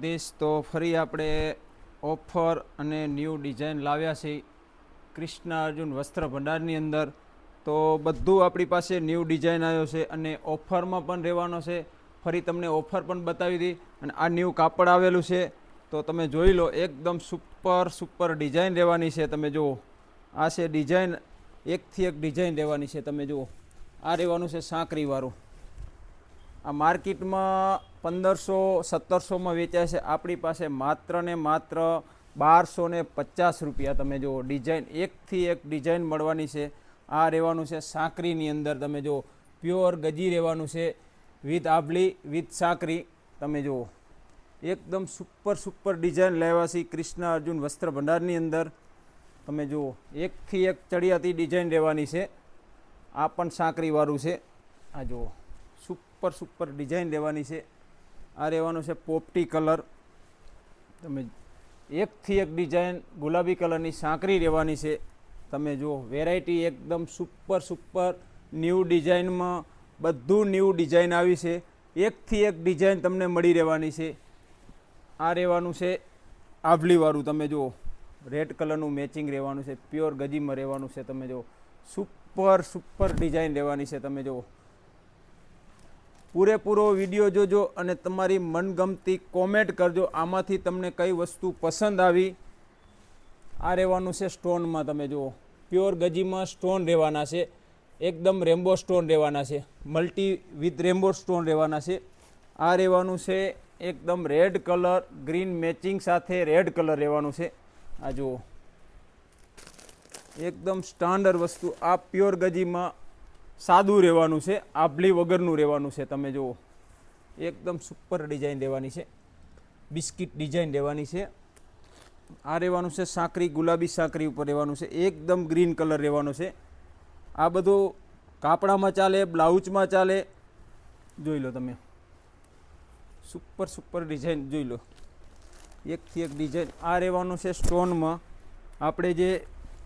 દેશ તો ફરી આપણે ઓફર અને ન્યૂ ડિઝાઇન લાવ્યા છે કૃષ્ણ અર્જુન વસ્ત્ર ભંડારની અંદર. તો બધું આપણી પાસે ન્યૂ ડિઝાઇન આવ્યો છે અને ઓફરમાં પણ રહેવાનો છે. ફરી તમને ઓફર પણ બતાવી હતી અને આ ન્યૂ કાપડ આવેલું છે તો તમે જોઈ લો. એકદમ સુપર ડિઝાઇન રહેવાની છે. તમે જુઓ, આ છે ડિઝાઇન, એકથી એક ડિઝાઇન રહેવાની છે. તમે જુઓ, આ રહેવાનું છે સાંકરીવાળું. આ માર્કેટમાં 1500-1700માં વેચાય છે. આપણી પાસે માત્ર ને માત્ર 1250 રૂપિયા. તમે જુઓ, ડિઝાઇન એકથી એક ડિઝાઇન મળવાની છે. આ રહેવાનું છે સાંકરીની અંદર. તમે જુઓ, પ્યોર ગજી રહેવાનું છે વિથ આભલી વિથ સાંકરી. તમે જુઓ, એકદમ સુપર ડિઝાઇન લાવ્યા છે કૃષ્ણ અર્જુન વસ્ત્ર ભંડારની અંદર. તમે જુઓ, એકથી એક ચડિયાતી ડિઝાઇન રહેવાની છે. આ પણ સાંકરીવાળું છે. આ જુઓ, સુપર ડિઝાઇન રહેવાની છે. આ રહેવાનું છે પોપટી કલર. તમે એકથી એક ડિઝાઇન ગુલાબી કલરની સાંકરી રહેવાની છે. તમે જુઓ, વેરાયટી એકદમ સુપર ન્યૂ ડિઝાઇનમાં બધું ન્યૂ ડિઝાઇન આવી છે. એકથી એક ડિઝાઇન તમને મળી રહેવાની છે. આ રહેવાનું છે આભલીવાળું. તમે જુઓ, રેડ કલરનું મેચિંગ રહેવાનું છે. પ્યોર ગજીમાં રહેવાનું છે. તમે જુઓ, સુપર ડિઝાઇન રહેવાની છે. તમે જુઓ, પૂરેપૂરો વિડીયો જોજો અને તમારી મનગમતી કોમેન્ટ કરજો. આમાંથી તમને કઈ વસ્તુ પસંદ આવી. આ રહેવાનું છે સ્ટોનમાં. તમે જુઓ, પ્યોર ગજીમાં સ્ટોન રહેવાના છે. એકદમ રેમ્બો સ્ટોન રહેવાના છે. મલ્ટી વિથ રેમ્બો સ્ટોન રહેવાના છે. આ રહેવાનું છે એકદમ રેડ કલર, ગ્રીન મેચિંગ સાથે રેડ કલર રહેવાનું છે. આ જુઓ, એકદમ સ્ટાન્ડર્ડ વસ્તુ. આ પ્યોર ગજીમાં સાદું રહેવાનું છે, આભલી વગરનું રહેવાનું છે. તમે જુઓ, એકદમ સુપર ડિઝાઇન રહેવાની છે. બિસ્કિટ ડિઝાઇન રહેવાની છે. આ રહેવાનું છે સાંકરી, ગુલાબી સાંકરી ઉપર રહેવાનું છે. એકદમ ગ્રીન કલર રહેવાનો છે. આ બધું કાપડામાં ચાલે, બ્લાઉઝમાં ચાલે. જોઈ લો તમે, સુપર ડિઝાઇન જોઈ લો, એકથી એક ડિઝાઇન. આ રહેવાનું છે સ્ટોનમાં. આપણે જે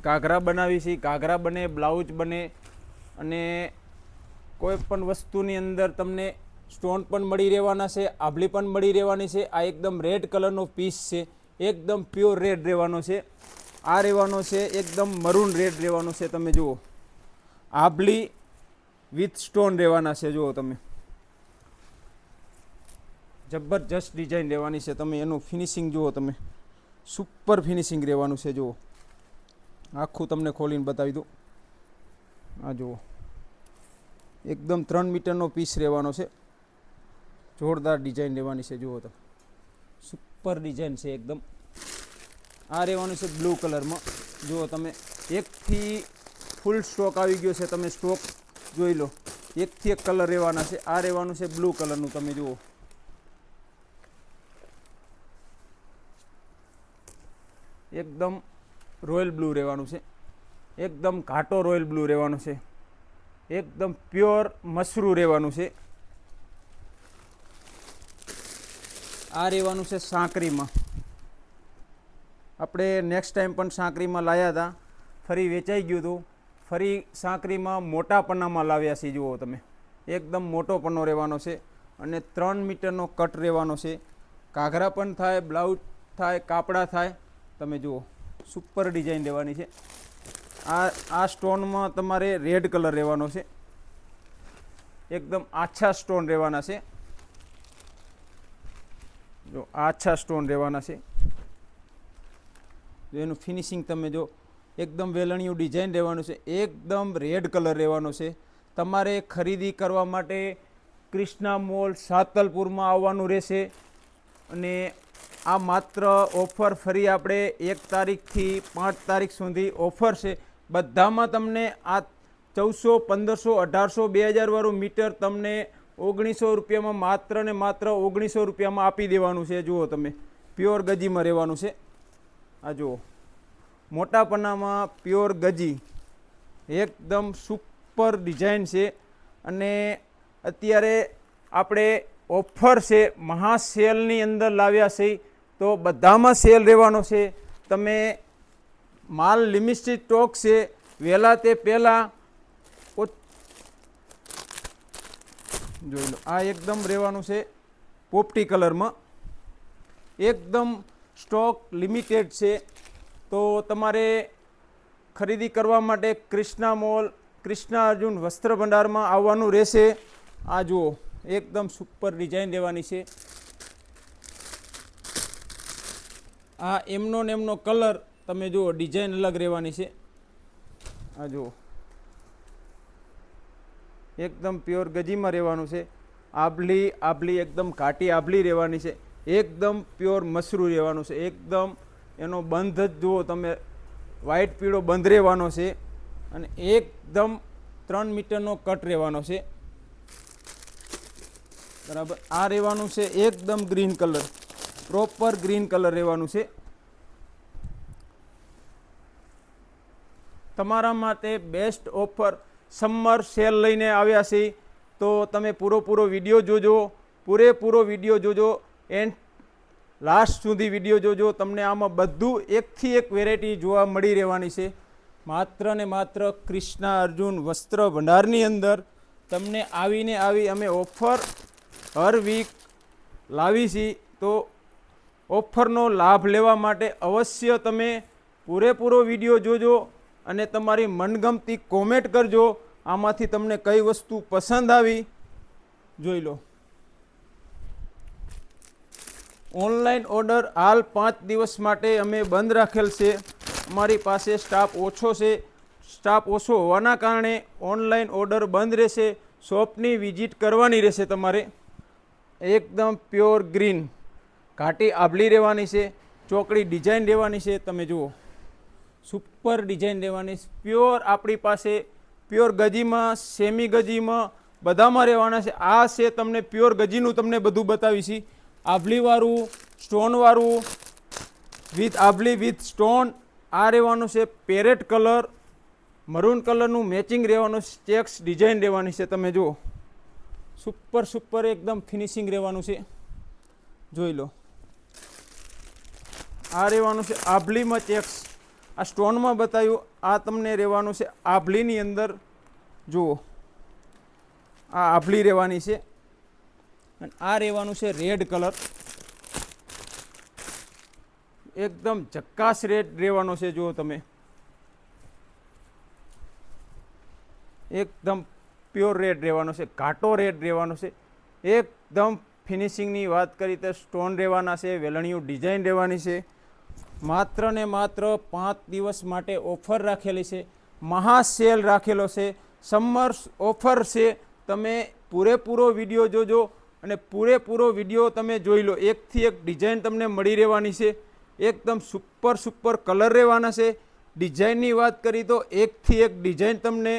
ઘાઘરા બનાવી છે, ઘાઘરા બને, બ્લાઉઝ બને અને કોઈ પણ વસ્તુની અંદર તમને સ્ટોન પણ મળી રહેવાના છે, આભલી પણ મળી રહેવાની છે. આ એકદમ રેડ કલરનો પીસ છે. એકદમ પ્યોર રેડ રહેવાનો છે. આ રહેવાનો છે એકદમ મરૂન રેડ રહેવાનો છે. તમે જુઓ, આભલી વિથ સ્ટોન રહેવાના છે. જુઓ તમે, જબરજસ્ત ડિઝાઇન રહેવાની છે. તમે એનું ફિનિશિંગ જુઓ, તમે સુપર ફિનિશિંગ રહેવાનું છે. જુઓ, આખું તમને ખોલીને બતાવી દઉં. આ જુઓ, એકદમ 3 મીટરનો પીસ રહેવાનો છે. જોરદાર ડિઝાઇન રહેવાની છે. જુઓ તો, સુપર ડિઝાઇન છે એકદમ. આ રહેવાનું છે બ્લુ કલરમાં. જુઓ તમે, એકથી ફૂલ સ્ટોક આવી ગયો છે. તમે સ્ટોક જોઈ લો, એકથી એક કલર રહેવાના છે. આ રહેવાનું છે બ્લુ કલરનું. તમે જુઓ, એકદમ રોયલ બ્લુ રહેવાનું છે. એકદમ ઘાટો રોયલ બ્લુ રહેવાનું છે. એકદમ પ્યોર મસરૂ રહેવાનું છે. આ રહેવાનું છે સાંકરીમાં. આપણે નેક્સ્ટ ટાઈમ પણ સાંકરીમાં લાવ્યા હતા, ફરી વેચાઈ ગયું હતું. ફરી સાંકરીમાં મોટા પન્નામાં લાવ્યા છે. જુઓ તમે, એકદમ મોટો પન્નો રહેવાનો છે અને 3 મીટરનો કટ રહેવાનો છે. ઘાઘરા પણ થાય, બ્લાઉઝ થાય, કાપડા થાય. તમે જુઓ, સુપર ડિઝાઇન રહેવાની છે. આ સ્ટોનમાં તમારે રેડ કલર રહેવાનો છે. એકદમ આછા સ્ટોન રહેવાના છે. જો આછા સ્ટોન રહેવાના છે. એનું ફિનિશિંગ તમે જો, એકદમ વેલણિયું ડિઝાઇન રહેવાનું છે. એકદમ રેડ કલર રહેવાનો છે. તમારે ખરીદી કરવા માટે કૃષ્ણા મોલ સાતલપુરમાં આવવાનું રહેશે. અને આ માત્ર ઓફર ફરી આપણે 1 તારીખથી 5 તારીખ સુધી ઓફર છે. બધામાં તમને આ 1400, 1500, 1800, 2000 વાળું મીટર તમને 1900 રૂપિયામાં, માત્ર ને માત્ર 1900 રૂપિયામાં આપી દેવાનું છે. જુઓ તમે, પ્યોર ગજીમાં રહેવાનું છે. આ જુઓ, મોટા પન્નામાં પ્યોર ગજી, એકદમ સુપર ડિઝાઇન છે. અને અત્યારે આપણે ઓફર છે, મહાસેલની અંદર લાવ્યા છે. તો બધામાં સેલ રહેવાનો છે. તમે માલ લિમિટેડ સ્ટોક છે. વહેલા તે પહેલાં જોઈ લો. આ એકદમ રહેવાનું છે પોપટી કલરમાં. એકદમ સ્ટોક લિમિટેડ છે. તો તમારે ખરીદી કરવા માટે કૃષ્ણા મોલ, કૃષ્ણા અર્જુન વસ્ત્ર ભંડારમાં આવવાનું રહેશે. આ જુઓ, એકદમ સુપર ડિઝાઇન લેવાની છે. આ એમનો ને એમનો કલર તમે જુઓ, ડિઝાઇન અલગ રહેવાની છે. આ જુઓ, એકદમ પ્યોર ગજીમાં રહેવાનું છે. આભલી એકદમ ઘાટી આભલી રહેવાની છે. એકદમ પ્યોર મસરું રહેવાનું છે. એકદમ એનો બંધ જ જુઓ તમે, વ્હાઈટ પીળો બંધ રહેવાનો છે. અને એકદમ 3 મીટરનો કટ રહેવાનો છે. બરાબર. આ રહેવાનું છે એકદમ green colour, proper green colour રહેવાનું છે. તમારા માટે બેસ્ટ ઓફર સમર સેલ લઈને આવ્યા છે. તો તમે પૂરો વિડીયો જોજો, પૂરેપૂરો વિડીયો જોજો, એન્ડ લાસ્ટ સુધી વિડીયો જોજો. તમને આમાં બધું એકથી એક વેરાયટી જોવા મળી રહેવાની છે. માત્ર ને માત્ર કૃષ્ણા અર્જુન વસ્ત્ર ભંડારની અંદર તમને આવી અમે ઓફર હર વીક લાવી છીએ. તો ઓફરનો લાભ લેવા માટે અવશ્ય તમે પૂરેપૂરો વિડીયો જોજો અને તમારી મનગમતી કોમેન્ટ કરજો. આમાંથી તમને કઈ વસ્તુ પસંદ આવી જોઈ લો. ઓનલાઈન ઓર્ડર હાલ 5 દિવસ માટે અમે બંધ રાખેલ છે. અમારી પાસે સ્ટાફ ઓછો છે. સ્ટાફ ઓછો હોવાના કારણે ઓનલાઈન ઓર્ડર બંધ રહેશે. શોપની વિઝિટ કરવાની રહેશે તમારે. એકદમ પ્યોર ગ્રીન ઘાટી આભલી રહેવાની છે. ચોકડી ડિઝાઇન રહેવાની છે. તમે જુઓ, સુપર ડિઝાઇન રહેવાની. પ્યોર આપણી પાસે પ્યોર ગજીમાં, સેમી ગજીમાં બધામાં રહેવાના છે. આ છે તમને પ્યોર ગજીનું તમને બધું બતાવીશ. આભલીવાળું, સ્ટોનવાળું, વિથ આભલી વિથ સ્ટોન. આ રહેવાનું છે પેરેટ કલર, મરૂન કલરનું મેચિંગ રહેવાનું. ચેક્સ ડિઝાઇન રહેવાની છે. તમે જુઓ, સુપર એકદમ ફિનિશિંગ રહેવાનું છે. જોઈ લો. આ રહેવાનું છે આભલીમાં ચેક્સ. આ સ્ટોનમાં બતાવ્યું. આ તમને રહેવાનું છે આભલીની અંદર. જુઓ, આ આભલી રહેવાની છે. અને આ રહેવાનું છે રેડ કલર. એકદમ ઝક્કાસ રેડ રહેવાનો છે. જુઓ તમે, એકદમ પ્યોર રેડ રહેવાનો છે. ઘાટો રેડ રહેવાનો છે. એકદમ ફિનિશિંગની વાત કરી તો સ્ટોન રહેવાના છે. વેલણિયું ડિઝાઇન રહેવાની છે. માત્ર ને માત્ર 5 દિવસ માટે ઓફર રાખેલી છે. મહા સેલ રાખેલો છે. સમર ઓફર છે. તમે પૂરેપૂરો વિડીયો જોજો અને પૂરેપૂરો વિડીયો તમે જોઈ લો. એકથી એક ડિઝાઇન તમને મળી રહેવાની છે. એકદમ સુપર કલર રહેવાના છે. ડિઝાઇનની વાત કરી તો એકથી એક ડિઝાઇન તમને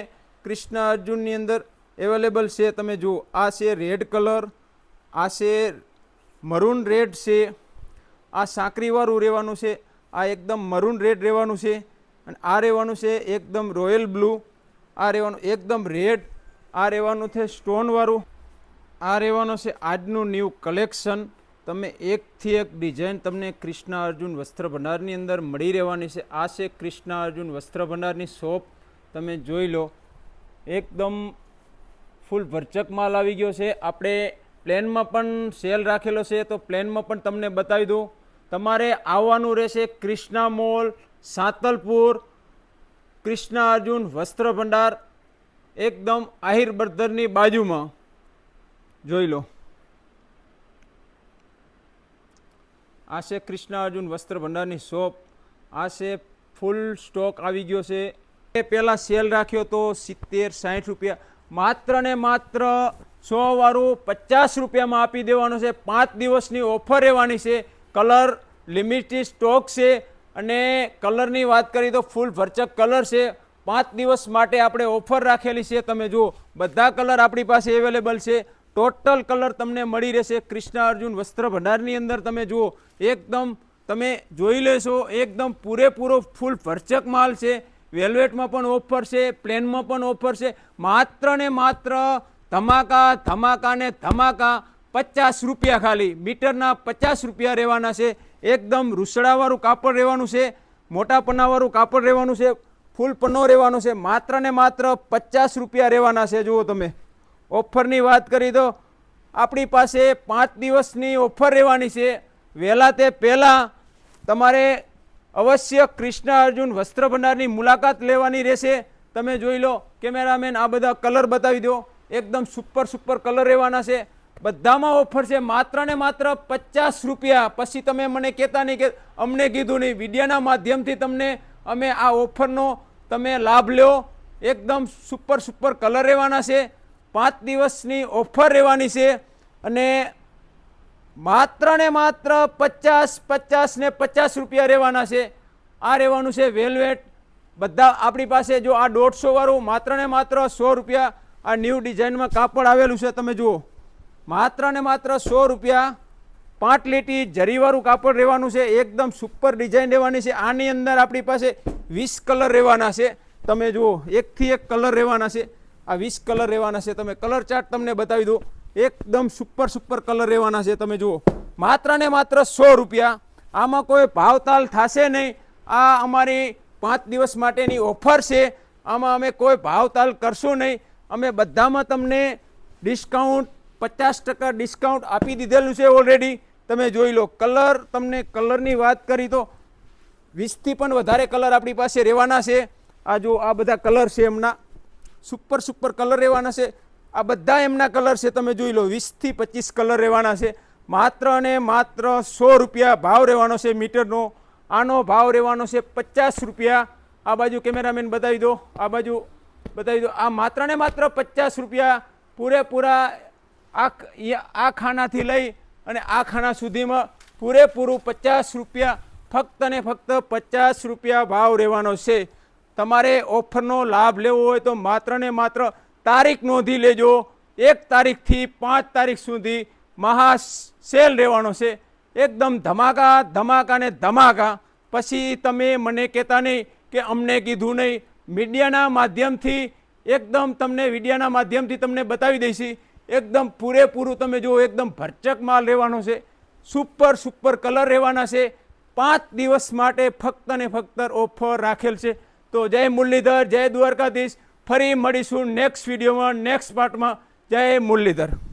કૃષ્ણા અર્જુનની અંદર અવેલેબલ છે. તમે જુઓ, આ છે રેડ કલર, આ છે મરૂન રેડ છે, આ સાંકરીવાળું રહેવાનું છે, આ એકદમ મરૂન રેડ રહેવાનું છે, અને આ રહેવાનું છે એકદમ રોયલ બ્લુ, આ રહેવાનું એકદમ રેડ, આ રહેવાનું છે સ્ટોનવાળું, આ રહેવાનું છે આજનું ન્યૂ કલેક્શન. તમે એકથી એક ડિઝાઇન તમને કૃષ્ણા અર્જુન વસ્ત્ર ભંડારની અંદર મળી રહેવાની છે. આ છે કૃષ્ણા અર્જુન વસ્ત્ર ભંડારની શોપ. તમે જોઈ લો, એકદમ ફૂલ ભરચક માલ આવી ગયો છે. આપણે પ્લેનમાં પણ સેલ રાખેલો છે, તો પ્લેનમાં પણ તમને બતાવી દઉં. તમારે આવવાનું રહેશે કૃષ્ણા મોલ, સાંતલપુર, કૃષ્ણા અર્જુન વસ્ત્ર ભંડાર, એકદમ આહિર બર્ધરની બાજુમાં. જોઈ લો, આ છે કૃષ્ણા અર્જુન વસ્ત્ર ભંડારની શોપ. આ છે ફૂલ સ્ટોક આવી ગયો છે. એ પહેલાં સેલ રાખ્યો તો 70-60 રૂપિયા, માત્ર ને માત્ર 100 વાળું 50 રૂપિયામાં આપી દેવાનું છે. 5 દિવસની ઓફર રહેવાની છે. કલર લિમિટેડ સ્ટોક છે, અને કલરની વાત કરીએ તો ફૂલ ભરચક કલર છે. 5 દિવસ માટે આપણે ઓફર રાખેલી છે. તમે જુઓ, બધા કલર આપણી પાસે અવેલેબલ છે. ટોટલ કલર તમને મળી રહેશે કૃષ્ણા અર્જુન વસ્ત્ર ભંડારની અંદર. તમે જુઓ, એકદમ તમે જોઈ લેશો, એકદમ પૂરેપૂરો ફૂલ ભરચક માલ છે. વેલ્વેટમાં પણ ઓફર છે, પ્લેનમાં પણ ઓફર છે. માત્ર ને માત્ર ધમાકા ને ધમાકા 50 રૂપિયા, ખાલી મીટરના 50 રૂપિયા રહેવાના છે. એકદમ રૂસડાવાળું કાપડ રહેવાનું છે, મોટા પન્નાવાળું કાપડ રહેવાનું છે, ફૂલ પન્નો રહેવાનો છે. માત્ર ને માત્ર 50 રૂપિયા રહેવાના છે. જુઓ તમે, ઓફરની વાત કરી તો આપણી પાસે 5 દિવસની ઓફર રહેવાની છે. વહેલા તે પહેલાં તમારે અવશ્ય કૃષ્ણ અર્જુન વસ્ત્ર ભંડારની મુલાકાત લેવાની રહેશે. તમે જોઈ લો કેમેરામેન, આ બધા કલર બતાવી દો, એકદમ સુપર સુપર કલર રહેવાના છે. બધામાં ઓફર છે માત્ર ને માત્ર 50 રૂપિયા. પછી તમે મને કહેતા નહીં કે અમને કીધું નહીં. વિડીયોના માધ્યમથી તમને અમે આ ઓફરનો તમે લાભ લ્યો. એકદમ સુપર સુપર કલર રહેવાના છે. 5 દિવસની ઓફર રહેવાની છે અને માત્ર ને માત્ર 50 ને 50 રૂપિયા રહેવાના છે. આ રહેવાનું છે વેલ્વેટ. બધા આપણી પાસે જો આ 150 વાળું માત્ર ને માત્ર 100 રૂપિયા. આ ન્યૂ ડિઝાઇનમાં કાપડ આવેલું છે, તમે જુઓ, માત્ર ને માત્ર 100 રૂપિયા. 5 લીટી જરીવાળું કાપડ રહેવાનું છે. એકદમ સુપર ડિઝાઇન રહેવાની છે. આની અંદર આપણી પાસે 20 કલર રહેવાના છે. તમે જુઓ, એકથી એક કલર રહેવાના છે. આ 20 કલર રહેવાના છે. તમે કલર ચાર્ટ તમને બતાવી દો. એકદમ સુપર સુપર કલર રહેવાના છે. તમે જુઓ, માત્ર ને માત્ર 100 રૂપિયા. આમાં કોઈ ભાવતાલ થશે નહીં. આ અમારી 5 દિવસ માટેની ઓફર છે. આમાં અમે કોઈ ભાવતાલ કરશું નહીં. અમે બધામાં તમને ડિસ્કાઉન્ટ 50% ડિસ્કાઉન્ટ આપી દીધેલું છે ઓલરેડી. તમે જોઈ લો. કલર, તમને કલરની વાત કરી તો 20થી પણ વધારે કલર આપણી પાસે રહેવાના છે. આ જો આ બધા કલર છે એમના, સુપર સુપર કલર રહેવાના છે. આ બધા એમના કલર છે. તમે જોઈ લો, 20થી 25 કલર રહેવાના છે. માત્ર ને માત્ર 100 રૂપિયા ભાવ રહેવાનો છે મીટરનો. આનો ભાવ રહેવાનો છે 50 રૂપિયા. આ બાજુ કેમેરામેન બતાવી દો, આ બાજુ બતાવી દો. આ માત્ર ને માત્ર 50 રૂપિયા પૂરેપૂરા. આ ખાનાથી લઈ અને આ ખાના સુધીમાં પૂરેપૂરું 50 રૂપિયા, ફક્ત ને ફક્ત 50 રૂપિયા ભાવ રહેવાનો છે. તમારે ઓફરનો લાભ લેવો હોય તો માત્ર ને માત્ર તારીખ નોંધી લેજો. 1 તારીખથી 5 તારીખ સુધી મહા સેલ રહેવાનો છે. એકદમ ધમાકા ધમાકા ને ધમાકા. પછી તમે મને કહેતા નહીં કે અમને કીધું નહીં. મીડિયાના માધ્યમથી એકદમ તમને વિડીયાના માધ્યમથી તમને બતાવી દઈશી. એકદમ પૂરેપૂરું તમે જુઓ, એકદમ ભરચક માલ રહેવાનો છે. સુપર સુપર કલર રહેવાના છે. 5 દિવસ માટે ફક્ત ને ફક્ત ઓફર રાખેલ છે. તો જય મુરલીધર, જય દ્વારકાધીશ. ફરી મળીશું નેક્સ્ટ વિડીયોમાં, નેક્સ્ટ પાર્ટમાં. જય મુરલીધર.